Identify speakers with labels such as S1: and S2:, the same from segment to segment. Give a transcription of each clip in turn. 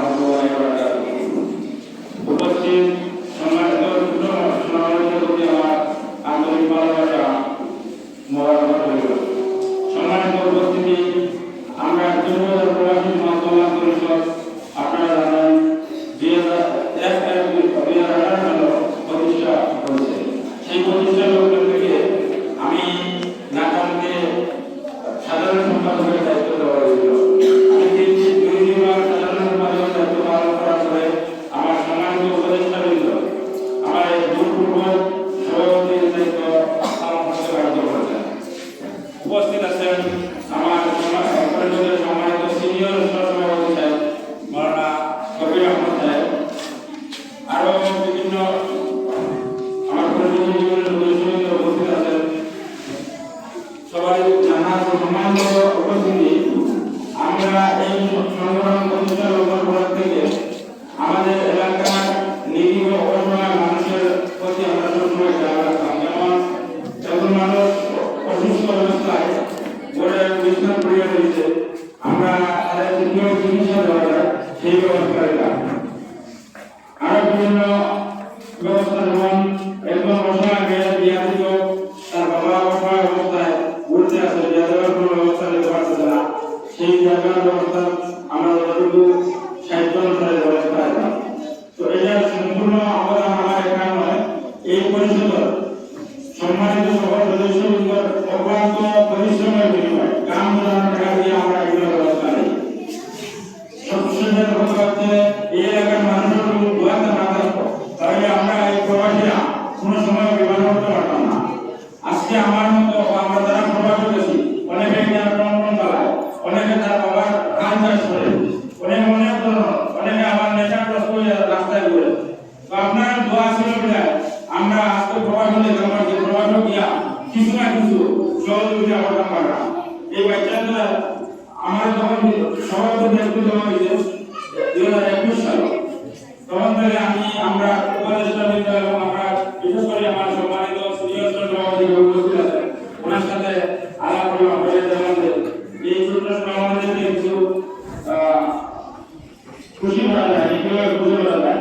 S1: রহমতুল্লাহি ওয়া বারাকাতুহু। উপস্থিত সম্মানিত সুনামধন্য প্রতি আমার আন্তরিক ভালোবাসা মোবারক রইল। সম্মানিত উপস্থিতি, আমরা যুবদল প্রবাসী সমাজ কল্যাণ পরিষদ আপনারা জানেন 2018 সালে প্রতিষ্ঠা করেছে। সেই প্রতিষ্ঠা লগ্ন থেকে আমি ঢাকাতে সাধারণ সম্পাদকের দায়িত্ব দেওয়া হয়েছিল। আমি দুইবার সাধারণ সম্পাদকের দায়িত্ব পালন করার পরে আমার সম্মানিত উপদেষ্টাবৃন্দ আমার এই দূরপূর্বক সভাপতির দায়িত্ব পালন করতে বাধ্য করেছেন। উপস্থিত আছেন আমার পরিষদের সম্মানিত সিনিয়র সহসভাপতি সাহেব মাওলানা কবির আহমদ সাহেব, আরো বিভিন্ন আমার পরিষদের জীবনের সদস্যবৃন্দ উপস্থিত আছেন। সবাই জানার সম্মানিত উপস্থিতি, আমরা এই সংগঠন প্রতিষ্ঠা লগ্ন থেকে আমাদের এলাকার নিরীহ অসহায় মানুষের প্রতি আমরা সবসময় খেয়াল রাখতাম। যেমন যখন মানুষ অসুস্থ অবস্থায় ঘরে বিছানা পড়ে রয়েছে, আমরা তাদের ঠিকভাবে চিকিৎসা দেওয়া যায় সেই ব্যবস্থা রাখতাম। আরো বিভিন্ন ব্যবস্থা, যেমন একজন অসহায় মেয়ের বিয়া দিত, তার বাবা অসহায় অবস্থায় ঘুরতে আসে, বিয়া দেওয়ার কোনো ব্যবস্থা নিতে পারতেছে না, সেই জায়গার ব্যবস্থা আমরা যতটুকু সাহিত্য অনুসারে ব্যবস্থা রাখতাম। তো এটা সম্পূর্ণ অবদান আমার এখানে নয়, এই পরিষদের সম্মানিত সকল সদস্যবৃন্দর অক্লান্ত পরিশ্রমের বিনিময়ে গ্রাম প্রধান টাকা দিয়ে আমরা এগুলো ব্যবস্থা নিই। সবশেষের কথা হচ্ছে, এই এলাকার মানুষের যদি দোয়াতে না থাকতো তাহলে আমরা এই প্রবাসীরা কোনো সময় বিমান করতে পারতাম না। আজকে আমার মতো আমরা যারা প্রবাসী গেছি, অনেকে যারা টমটম চালায়, অনেকে তার বাবার ধান চাষ করে, অনেকে আবার নেশাগ্রস্ত হয়ে রাস্তায় ঘুরে। তো আপনার দোয়া ছিল বিধায় আমরা আজকে প্রবাসী দেখলাম, প্রবাসী গিয়া কিছু না কিছু সহযোগিতা করতাম পারলাম। এই বাচ্চাটা আমার যখন সভাপতি দায়িত্ব দেওয়া হয়েছে 2021 সালে, তখন থেকে আমরা উপদেষ্টাবৃন্দ এবং আমরা বিশেষ করে আমার সম্মানিত সিনিয়র সভাপতি উপস্থিত আছেন, ওনার সাথে আলাপ পরিমাণ হয়ে যাওয়াতে এই ছোট সমাজের কিছু খুশি করা যায়, কিভাবে খুশি করা যায়।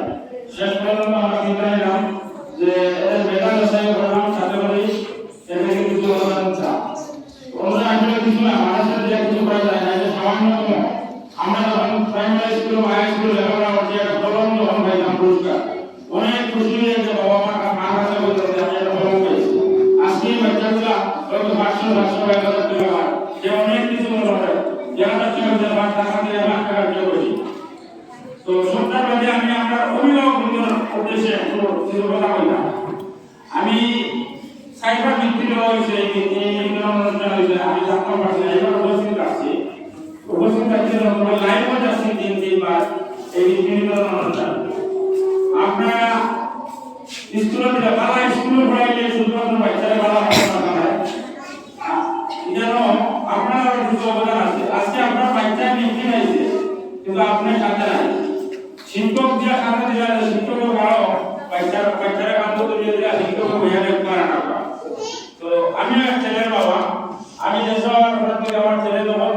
S1: শেষ পর্যন্ত আমরা চিন্তা নিলাম যে এদের বেকার ব্যবসায়ী করলাম, সাথে করে এদের কিছু অনুদান চাপ অনুদান আসলে কিছু না, মানুষের যে কিছু করা যায় না, এটা সামান্যতম। আমরা যখন প্রাইমারি স্কুল হাই স্কুল লেখাপড়া করছি, একটা কলম যখন পাইতাম পুরস্কার, অনেক খুশি হয়ে যে বাবা মা কাছে বলতে আমি একটা কলম পেয়েছি। আজকে বাচ্চাগুলা হয়তো 500 1000 টাকা যে অনেক কিছু মনে হয়, যেখানে টাকা দিয়ে লাখ টাকা দিয়ে বসি। তো সরকার বাদে আমি আমার অভিভাবকদের উদ্দেশ্যে কিছু কথা বললাম। আমি সাইবার ভিত্তিক হয়েছে এই অনুষ্ঠান হয়েছে, আমি জানতাম পারছি না, এবার উপস্থিত আসছি। উপস্থিত থাকতে লাইভও যাচ্ছি 3-3 এই বিভিন্ন অনুষ্ঠান। আপনারা স্কুলে দিলে বালা স্কুলে পড়াইলে শুধুমাত্র বাচ্চারা বালা পড়াশোনা হয়, যেন আপনার কিছু অবদান আছে। আজকে আপনার বাচ্চা নিয়ে নাইছে, কিন্তু আপনার সাথে নাই। শিক্ষক দিয়া খাতা দিলা, শিক্ষক ভালো বাচ্চারা কান্দ দিয়ে দিলা, শিক্ষক মেয়াদে করে না। তো আমিও এক ছেলের বাবা, আমি যেসব আমার ছেলে যখন